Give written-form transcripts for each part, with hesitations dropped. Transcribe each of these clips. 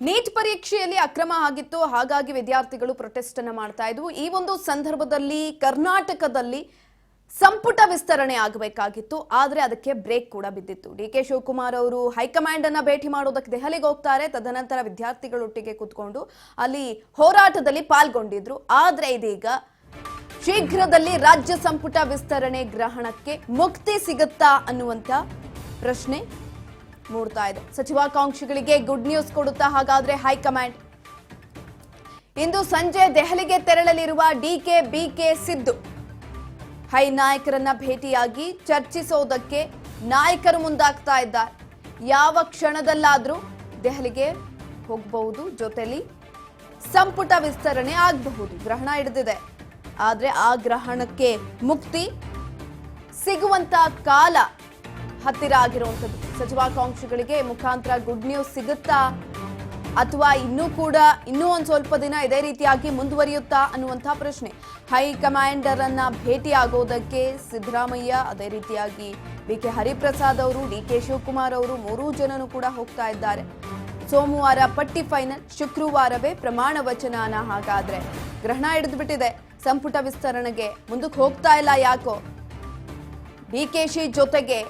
Neat ಪರೀಕ್ಷೆಯಲ್ಲಿ ಅಕ್ರಮ ಆಗಿತ್ತು, ಹಾಗಾಗಿ ವಿದ್ಯಾರ್ಥಿಗಳು ಪ್ರೊಟೆಸ್ಟ್ ಅನ್ನು ಮಾಡ್ತಾ ಇದ್ವು. ಈ ಒಂದು ಸಂದರ್ಭದಲ್ಲಿ ಕರ್ನಾಟಕದಲ್ಲಿ ಸಂಪುಟ ವಿಸ್ತರಣೆ ಆಗಬೇಕಾಗಿತ್ತು, ಆದರೆ ಅದಕ್ಕೆ ಬ್ರೇಕ್ ಕೂಡ ಬಿದ್ದಿತ್ತು. ಡಿಕೆ ಶಿವಕುಮಾರ್ ಅವರು ಹೈಕಮಾಂಡ್ ಅನ್ನ ಭೇಟಿ ಮಾಡೋದಕ್ಕೆ ದೆಹಲಿಗೆ ಹೋಗ್ತಾರೆ. ತದನಂತರ ವಿದ್ಯಾರ್ಥಿಗಳೊಟ್ಟಿಗೆ ಕೂತ್ಕೊಂಡು ಅಲ್ಲಿ ಹೋರಾಟದಲ್ಲಿ ಪಾಲ್ಗೊಂಡಿದ್ರು. ಆದರೆ ಇದೀಗ ಶೀಘ್ರದಲ್ಲಿ ರಾಜ್ಯ ಸಂಪುಟ ವಿಸ್ತರಣೆ ಗ್ರಹಣಕ್ಕೆ ಮುಕ್ತಿ ಸಿಗುತ್ತಾ ಅನ್ನುವಂತ ಪ್ರಶ್ನೆ ಮೂಡ್ತಾ ಇದೆ. ಸಚಿವಾಕಾಂಕ್ಷಿಗಳಿಗೆ ಗುಡ್ ನ್ಯೂಸ್ ಕೊಡುತ್ತಾ ಹಾಗಾದ್ರೆ ಹೈಕಮಾಂಡ್? ಇಂದು ಸಂಜೆ ದೆಹಲಿಗೆ ತೆರಳಲಿರುವ ಡಿಕೆ, ಬಿಕೆ, ಸಿದ್ದು ಹೈ ನಾಯಕರನ್ನ ಭೇಟಿಯಾಗಿ ಚರ್ಚಿಸೋದಕ್ಕೆ ನಾಯಕರು ಮುಂದಾಗ್ತಾ ಇದ್ದಾರೆ. ಯಾವ ಕ್ಷಣದಲ್ಲಾದ್ರೂ ದೆಹಲಿಗೆ ಹೋಗಬಹುದು, ಜೊತೆಲಿ ಸಂಪುಟ ವಿಸ್ತರಣೆ ಆಗಬಹುದು. ಗ್ರಹಣ ಹಿಡಿದಿದೆ, ಆದ್ರೆ ಆ ಗ್ರಹಣಕ್ಕೆ ಮುಕ್ತಿ ಸಿಗುವಂತ ಕಾಲ ಹತ್ತಿರ ಆಗಿರುವಂಥದ್ದು. ಸಚಿವಾಕಾಂಕ್ಷಿಗಳಿಗೆ ಮುಖಾಂತರ ಗುಡ್ ನ್ಯೂಸ್ ಸಿಗುತ್ತಾ ಅಥವಾ ಇನ್ನೂ ಒಂದ್ ಸ್ವಲ್ಪ ದಿನ ಇದೇ ರೀತಿಯಾಗಿ ಮುಂದುವರಿಯುತ್ತಾ ಅನ್ನುವಂಥ ಪ್ರಶ್ನೆ. ಹೈಕಮಾಂಡರ್ ಅನ್ನ ಭೇಟಿ ಆಗೋದಕ್ಕೆ ಸಿದ್ದರಾಮಯ್ಯ, ಅದೇ ರೀತಿಯಾಗಿ ಬಿಕೆ ಹರಿಪ್ರಸಾದ್ ಅವರು, ಡಿಕೆ ಶಿವಕುಮಾರ್ ಅವರು, ಮೂರೂ ಜನನು ಕೂಡ ಹೋಗ್ತಾ ಇದ್ದಾರೆ. ಸೋಮವಾರ ಪಟ್ಟಿ ಫೈನಲ್, ಶುಕ್ರವಾರವೇ ಪ್ರಮಾಣ ವಚನ. ಹಾಗಾದ್ರೆ ಗ್ರಹಣ ಹಿಡಿದು ಬಿಟ್ಟಿದೆ, ಸಂಪುಟ ವಿಸ್ತರಣೆಗೆ ಮುಂದಕ್ಕೆ ಹೋಗ್ತಾ ಇಲ್ಲ. ಯಾಕೋ ಡಿಕೆಶಿ ಜೊತೆಗೆ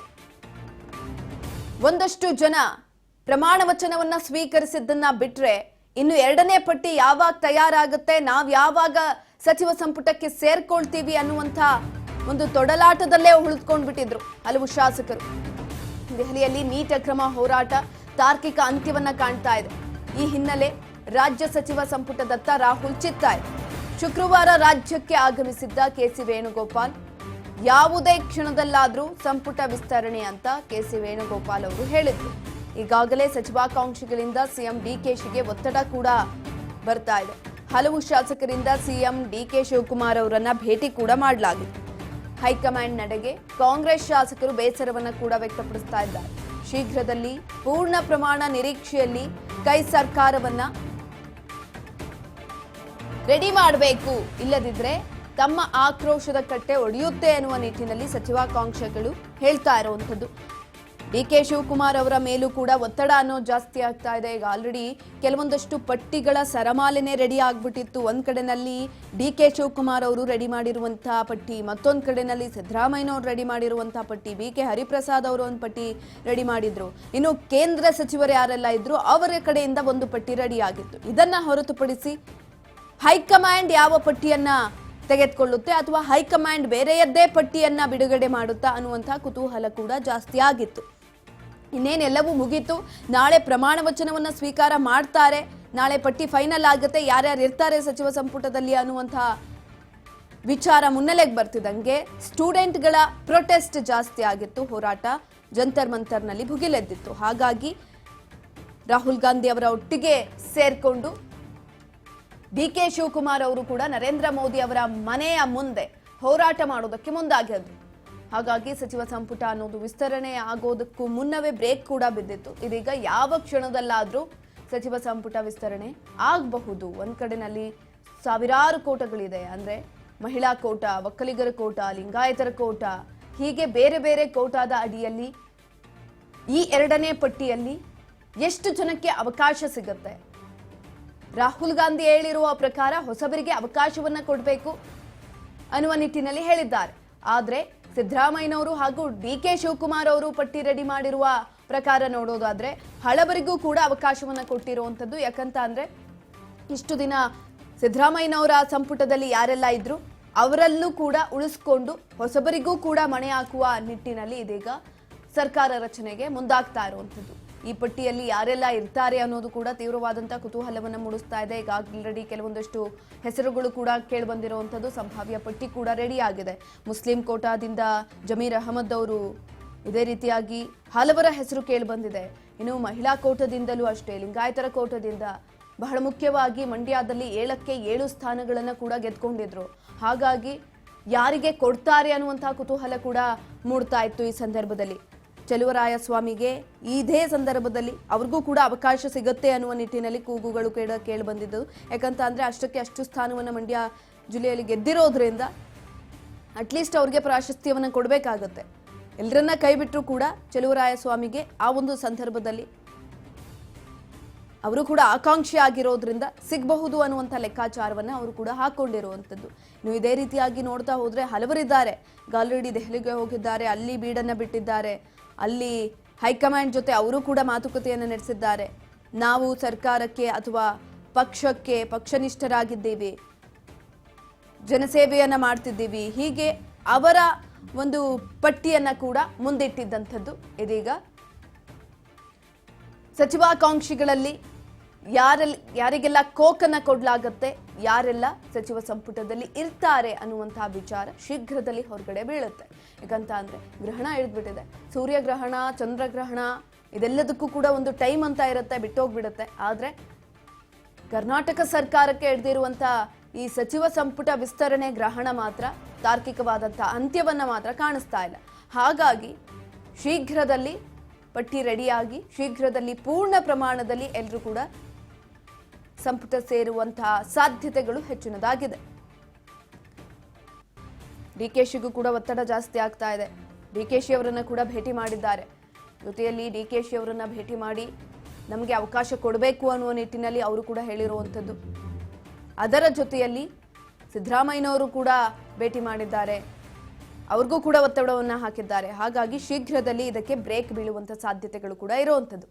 ಒಂದಷ್ಟು ಜನ ಪ್ರಮಾಣ ವಚನವನ್ನ ಸ್ವೀಕರಿಸಿದ್ದನ್ನ ಬಿಟ್ರೆ ಇನ್ನು ಎರಡನೇ ಪಟ್ಟಿ ಯಾವಾಗ ತಯಾರಾಗುತ್ತೆ, ನಾವ್ ಯಾವಾಗ ಸಚಿವ ಸಂಪುಟಕ್ಕೆ ಸೇರ್ಕೊಳ್ತೀವಿ ಅನ್ನುವಂಥ ಒಂದು ತೊಡಲಾಟದಲ್ಲೇ ಉಳಿದುಕೊಂಡ್ಬಿಟ್ಟಿದ್ರು ಹಲವು ಶಾಸಕರು. ದೆಹಲಿಯಲ್ಲಿ ನೀಟ್ ಅಕ್ರಮ ಹೋರಾಟ ತಾರ್ಕಿಕ ಅಂತ್ಯವನ್ನ ಕಾಣ್ತಾ ಇದೆ. ಈ ಹಿನ್ನೆಲೆ ರಾಜ್ಯ ಸಚಿವ ಸಂಪುಟದತ್ತ ರಾಹುಲ್ ಚಿತ್ತಾಯ. ಶುಕ್ರವಾರ ರಾಜ್ಯಕ್ಕೆ ಆಗಮಿಸಿದ್ದ ಕೆಸಿ ವೇಣುಗೋಪಾಲ್, ಯಾವುದೇ ಕ್ಷಣದಲ್ಲಾದ್ರೂ ಸಂಪುಟ ವಿಸ್ತರಣೆ ಅಂತ ಕೆಸಿ ವೇಣುಗೋಪಾಲ್ ಅವರು ಹೇಳಿದ್ರು. ಈಗಾಗಲೇ ಸಚಿವಾಕಾಂಕ್ಷಿಗಳಿಂದ ಸಿಎಂ ಡಿಕೆಶಿಗೆ ಒತ್ತಡ ಕೂಡ ಬರ್ತಾ ಇದೆ. ಹಲವು ಶಾಸಕರಿಂದ ಸಿಎಂ ಡಿಕೆ ಶಿವಕುಮಾರ್ ಅವರನ್ನ ಭೇಟಿ ಕೂಡ ಮಾಡಲಾಗಿತ್ತು. ಹೈಕಮಾಂಡ್ ನಡೆಗೆ ಕಾಂಗ್ರೆಸ್ ಶಾಸಕರು ಬೇಸರವನ್ನ ಕೂಡ ವ್ಯಕ್ತಪಡಿಸ್ತಾ ಇದ್ದಾರೆ. ಶೀಘ್ರದಲ್ಲಿ ಪೂರ್ಣ ಪ್ರಮಾಣ ನಿರೀಕ್ಷೆಯಲ್ಲಿ ಕೈ ಸರ್ಕಾರವನ್ನ ರೆಡಿ ಮಾಡಬೇಕು, ಇಲ್ಲದಿದ್ರೆ ತಮ್ಮ ಆಕ್ರೋಶದ ಕಟ್ಟೆ ಒಡೆಯುತ್ತೆ ಅನ್ನುವ ನಿಟ್ಟಿನಲ್ಲಿ ಸಚಿವಾಕಾಂಕ್ಷಿಗಳು ಹೇಳ್ತಾ ಇರುವಂಥದ್ದು. ಡಿಕೆ ಶಿವಕುಮಾರ್ ಅವರ ಮೇಲೂ ಕೂಡ ಒತ್ತಡ ಅನ್ನೋ ಜಾಸ್ತಿ ಆಗ್ತಾ ಇದೆ. ಈಗ ಆಲ್ರೆಡಿ ಕೆಲವೊಂದಷ್ಟು ಪಟ್ಟಿಗಳ ಸರಮಾಲೆನೇ ರೆಡಿ ಆಗ್ಬಿಟ್ಟಿತ್ತು. ಒಂದ್ ಕಡೆನಲ್ಲಿ ಡಿಕೆ ಶಿವಕುಮಾರ್ ಅವರು ರೆಡಿ ಮಾಡಿರುವಂತಹ ಪಟ್ಟಿ, ಮತ್ತೊಂದ್ ಕಡೆನಲ್ಲಿ ಸಿದ್ದರಾಮಯ್ಯನವರು ರೆಡಿ ಮಾಡಿರುವಂತಹ ಪಟ್ಟಿ, ಬಿಕೆ ಹರಿಪ್ರಸಾದ್ ಅವರು ಒಂದು ಪಟ್ಟಿ ರೆಡಿ ಮಾಡಿದ್ರು. ಇನ್ನು ಕೇಂದ್ರ ಸಚಿವರು ಯಾರೆಲ್ಲ ಇದ್ರು ಅವರ ಕಡೆಯಿಂದ ಒಂದು ಪಟ್ಟಿ ರೆಡಿ ಆಗಿತ್ತು. ಇದನ್ನ ಹೊರತುಪಡಿಸಿ ಹೈಕಮಾಂಡ್ ಯಾವ ಪಟ್ಟಿಯನ್ನ ತೆಗೆದುಕೊಳ್ಳುತ್ತೆ ಅಥವಾ ಹೈಕಮಾಂಡ್ ಬೇರೆಯದ್ದೇ ಪಟ್ಟಿಯನ್ನ ಬಿಡುಗಡೆ ಮಾಡುತ್ತಾ ಅನ್ನುವಂತಹ ಕುತೂಹಲ ಕೂಡ ಜಾಸ್ತಿ ಆಗಿತ್ತು. ಇನ್ನೇನೆಲ್ಲವೂ ಮುಗೀತು, ನಾಳೆ ಪ್ರಮಾಣ ವಚನವನ್ನ ಸ್ವೀಕಾರ ಮಾಡ್ತಾರೆ, ನಾಳೆ ಪಟ್ಟಿ ಫೈನಲ್ ಆಗುತ್ತೆ, ಯಾರ್ಯಾರು ಇರ್ತಾರೆ ಸಚಿವ ಸಂಪುಟದಲ್ಲಿ ಅನ್ನುವಂತಹ ವಿಚಾರ ಮುನ್ನೆಲೆಗೆ ಬರ್ತಿದ್ದಂಗೆ ಸ್ಟೂಡೆಂಟ್ಗಳ ಪ್ರೊಟೆಸ್ಟ್ ಜಾಸ್ತಿ ಆಗಿತ್ತು. ಹೋರಾಟ ಜಂತರ್ ಮಂತರ್ನಲ್ಲಿ ಭುಗಿಲೆದ್ದಿತ್ತು. ಹಾಗಾಗಿ ರಾಹುಲ್ ಗಾಂಧಿ ಅವರ ಒಟ್ಟಿಗೆ ಸೇರ್ಕೊಂಡು ಡಿಕೆ ಶಿವಕುಮಾರ್ ಅವರು ಕೂಡ ನರೇಂದ್ರ ಮೋದಿ ಅವರ ಮನೆಯ ಮುಂದೆ ಹೋರಾಟ ಮಾಡೋದಕ್ಕೆ ಮುಂದಾಗಿದ್ರು. ಹಾಗಾಗಿ ಸಚಿವ ಸಂಪುಟ ಅನ್ನೋದು ವಿಸ್ತರಣೆ ಆಗೋದಕ್ಕೂ ಮುನ್ನವೇ ಬ್ರೇಕ್ ಕೂಡ ಬಿದ್ದಿತ್ತು. ಇದೀಗ ಯಾವ ಕ್ಷಣದಲ್ಲಾದ್ರೂ ಸಚಿವ ಸಂಪುಟ ವಿಸ್ತರಣೆ ಆಗಬಹುದು. ಒಂದ್ ಕಡೆನಲ್ಲಿ ಸಾವಿರಾರು ಕೋಟಗಳಿದೆ, ಅಂದ್ರೆ ಮಹಿಳಾ ಕೋಟ, ಒಕ್ಕಲಿಗರ ಕೋಟ, ಲಿಂಗಾಯತರ ಕೋಟ, ಹೀಗೆ ಬೇರೆ ಬೇರೆ ಕೋಟಾದ ಅಡಿಯಲ್ಲಿ ಈ ಎರಡನೇ ಪಟ್ಟಿಯಲ್ಲಿ ಎಷ್ಟು ಜನಕ್ಕೆ ಅವಕಾಶ ಸಿಗುತ್ತೆ? ರಾಹುಲ್ ಗಾಂಧಿ ಹೇಳಿರುವ ಪ್ರಕಾರ ಹೊಸಬರಿಗೆ ಅವಕಾಶವನ್ನ ಕೊಡಬೇಕು ಅನ್ನುವ ನಿಟ್ಟಿನಲ್ಲಿ ಹೇಳಿದ್ದಾರೆ. ಆದ್ರೆ ಸಿದ್ದರಾಮಯ್ಯನವರು ಹಾಗೂ ಡಿಕೆ ಶಿವಕುಮಾರ್ ಅವರು ಪಟ್ಟಿ ರೆಡಿ ಮಾಡಿರುವ ಪ್ರಕಾರ ನೋಡೋದಾದ್ರೆ ಹಳಬರಿಗೂ ಕೂಡ ಅವಕಾಶವನ್ನ ಕೊಟ್ಟಿರುವಂತದ್ದು. ಯಾಕಂತ ಅಂದ್ರೆ ಇಷ್ಟು ದಿನ ಸಿದ್ದರಾಮಯ್ಯನವರ ಸಂಪುಟದಲ್ಲಿ ಯಾರೆಲ್ಲ ಇದ್ರು ಅವರಲ್ಲೂ ಕೂಡ ಉಳಿಸ್ಕೊಂಡು ಹೊಸಬರಿಗೂ ಕೂಡ ಮಣೆ ಹಾಕುವ ನಿಟ್ಟಿನಲ್ಲಿ ಇದೀಗ ಸರ್ಕಾರ ರಚನೆಗೆ ಮುಂದಾಗ್ತಾ ಇರುವಂತದ್ದು. ಈ ಪಟ್ಟಿಯಲ್ಲಿ ಯಾರೆಲ್ಲ ಇರ್ತಾರೆ ಅನ್ನೋದು ಕೂಡ ತೀವ್ರವಾದಂತಹ ಕುತೂಹಲವನ್ನು ಮೂಡಿಸ್ತಾ ಇದೆ. ಈಗ ಆಲ್ರೆಡಿ ಕೆಲವೊಂದಷ್ಟು ಹೆಸರುಗಳು ಕೂಡ ಕೇಳಿಬಂದಿರುವಂಥದ್ದು. ಸಂಭಾವ್ಯ ಪಟ್ಟಿ ಕೂಡ ರೆಡಿ ಆಗಿದೆ. ಮುಸ್ಲಿಂ ಕೋಟಾದಿಂದ ಜಮೀರ್ ಅಹಮದ್ ಅವರು, ಇದೇ ರೀತಿಯಾಗಿ ಹಲವರ ಹೆಸರು ಕೇಳಿಬಂದಿದೆ. ಇನ್ನು ಮಹಿಳಾ ಕೋಟಾದಿಂದಲೂ ಅಷ್ಟೇ, ಲಿಂಗಾಯತರ ಕೋಟಾದಿಂದ ಬಹಳ ಮುಖ್ಯವಾಗಿ ಮಂಡ್ಯದಲ್ಲಿ 7ಕ್ಕೆ 7 ಸ್ಥಾನಗಳನ್ನು ಕೂಡ ಗೆದ್ಕೊಂಡಿದ್ರು. ಹಾಗಾಗಿ ಯಾರಿಗೆ ಕೊಡ್ತಾರೆ ಅನ್ನುವಂತಹ ಕುತೂಹಲ ಕೂಡ ಮೂಡ್ತಾ ಇತ್ತು. ಈ ಸಂದರ್ಭದಲ್ಲಿ ಚಲುವರಾಯಸ್ವಾಮಿಗೆ ಇದೇ ಸಂದರ್ಭದಲ್ಲಿ ಅವ್ರಿಗೂ ಕೂಡ ಅವಕಾಶ ಸಿಗುತ್ತೆ ಅನ್ನುವ ನಿಟ್ಟಿನಲ್ಲಿ ಕೂಗುಗಳು ಕೇಳಿ ಬಂದಿದ್ದು. ಯಾಕಂತ ಅಂದ್ರೆ ಅಷ್ಟಕ್ಕೆ ಅಷ್ಟು ಸ್ಥಾನವನ್ನು ಮಂಡ್ಯ ಜಿಲ್ಲೆಯಲ್ಲಿ ಗೆದ್ದಿರೋದ್ರಿಂದ ಅಟ್ಲೀಸ್ಟ್ ಅವ್ರಿಗೆ ಪ್ರಾಶಸ್ತ್ಯವನ್ನು ಕೊಡಬೇಕಾಗುತ್ತೆ. ಎಲ್ಲರನ್ನ ಕೈ ಬಿಟ್ಟರು ಕೂಡ ಚಲುವರಾಯಸ್ವಾಮಿಗೆ ಆ ಒಂದು ಸಂದರ್ಭದಲ್ಲಿ ಅವರು ಕೂಡ ಆಕಾಂಕ್ಷಿ ಆಗಿರೋದ್ರಿಂದ ಸಿಗಬಹುದು ಅನ್ನುವಂಥ ಲೆಕ್ಕಾಚಾರವನ್ನು ಅವರು ಕೂಡ ಹಾಕೊಂಡಿರುವಂಥದ್ದು. ಇನ್ನು ಇದೇ ರೀತಿಯಾಗಿ ನೋಡ್ತಾ ಹೋದರೆ ಹಲವರಿದ್ದಾರೆ. ಆಲ್ರೆಡಿ ದೆಹಲಿಗೆ ಹೋಗಿದ್ದಾರೆ, ಅಲ್ಲಿ ಬೀಡನ್ನು ಬಿಟ್ಟಿದ್ದಾರೆ, ಅಲ್ಲಿ ಹೈಕಮಾಂಡ್ ಜೊತೆ ಅವರು ಕೂಡ ಮಾತುಕತೆಯನ್ನು ನಡೆಸಿದ್ದಾರೆ. ನಾವು ಸರ್ಕಾರಕ್ಕೆ ಅಥವಾ ಪಕ್ಷಕ್ಕೆ ಪಕ್ಷನಿಷ್ಠರಾಗಿದ್ದೀವಿ, ಜನಸೇವೆಯನ್ನ ಮಾಡ್ತಿದ್ದೀವಿ, ಹೀಗೆ ಅವರ ಒಂದು ಪಟ್ಟಿಯನ್ನ ಕೂಡ ಮುಂದಿಟ್ಟಿದ್ದಂಥದ್ದು. ಇದೀಗ ಸಚಿವಾಕಾಂಕ್ಷಿಗಳಲ್ಲಿ ಯಾರಿಗೆಲ್ಲ ಕೋಕನ್ನ ಕೊಡ್ಲಾಗತ್ತೆ, ಯಾರೆಲ್ಲ ಸಚಿವ ಸಂಪುಟದಲ್ಲಿ ಇರ್ತಾರೆ ಅನ್ನುವಂತಹ ವಿಚಾರ ಶೀಘ್ರದಲ್ಲಿ ಹೊರಗಡೆ ಬೀಳುತ್ತೆ. ಯಾಕಂತ ಅಂದ್ರೆ ಗ್ರಹಣ ಇಳಿದ್ಬಿಟ್ಟಿದೆ, ಸೂರ್ಯಗ್ರಹಣ, ಚಂದ್ರಗ್ರಹಣ, ಇದೆಲ್ಲದಕ್ಕೂ ಕೂಡ ಒಂದು ಟೈಮ್ ಅಂತ ಇರುತ್ತೆ, ಬಿಟ್ಟೋಗ್ಬಿಡುತ್ತೆ. ಆದ್ರೆ ಕರ್ನಾಟಕ ಸರ್ಕಾರಕ್ಕೆ ಹಿಡಿದಿರುವಂತ ಈ ಸಚಿವ ಸಂಪುಟ ವಿಸ್ತರಣೆ ಗ್ರಹಣ ಮಾತ್ರ ತಾರ್ಕಿಕವಾದಂತಹ ಅಂತ್ಯವನ್ನ ಮಾತ್ರ ಕಾಣಿಸ್ತಾ ಇಲ್ಲ. ಹಾಗಾಗಿ ಶೀಘ್ರದಲ್ಲಿ ಪಟ್ಟಿ ರೆಡಿಯಾಗಿ ಶೀಘ್ರದಲ್ಲಿ ಪೂರ್ಣ ಪ್ರಮಾಣದಲ್ಲಿ ಎಲ್ಲರೂ ಕೂಡ ಸಂಪುಟ ಸೇರುವಂತಹ ಸಾಧ್ಯತೆಗಳು ಹೆಚ್ಚಿನದಾಗಿದೆ. ಡಿಕೆಶಿಗೂ ಕೂಡ ಒತ್ತಡ ಜಾಸ್ತಿ ಆಗ್ತಾ ಇದೆ. ಡಿಕೆಶಿ ಅವರನ್ನ ಕೂಡ ಭೇಟಿ ಮಾಡಿದ್ದಾರೆ. ಜೊತೆಯಲ್ಲಿ ಡಿಕೆಶಿ ಅವರನ್ನ ಭೇಟಿ ಮಾಡಿ ನಮಗೆ ಅವಕಾಶ ಕೊಡಬೇಕು ಅನ್ನುವ ನಿಟ್ಟಿನಲ್ಲಿ ಅವರು ಕೂಡ ಹೇಳಿರುವಂಥದ್ದು. ಅದರ ಜೊತೆಯಲ್ಲಿ ಸಿದ್ದರಾಮಯ್ಯನವರು ಕೂಡ ಭೇಟಿ ಮಾಡಿದ್ದಾರೆ, ಅವ್ರಿಗೂ ಕೂಡ ಒತ್ತಡವನ್ನು ಹಾಕಿದ್ದಾರೆ. ಹಾಗಾಗಿ ಶೀಘ್ರದಲ್ಲಿ ಇದಕ್ಕೆ ಬ್ರೇಕ್ ಬೀಳುವಂತ ಸಾಧ್ಯತೆಗಳು ಕೂಡ ಇರುವಂಥದ್ದು.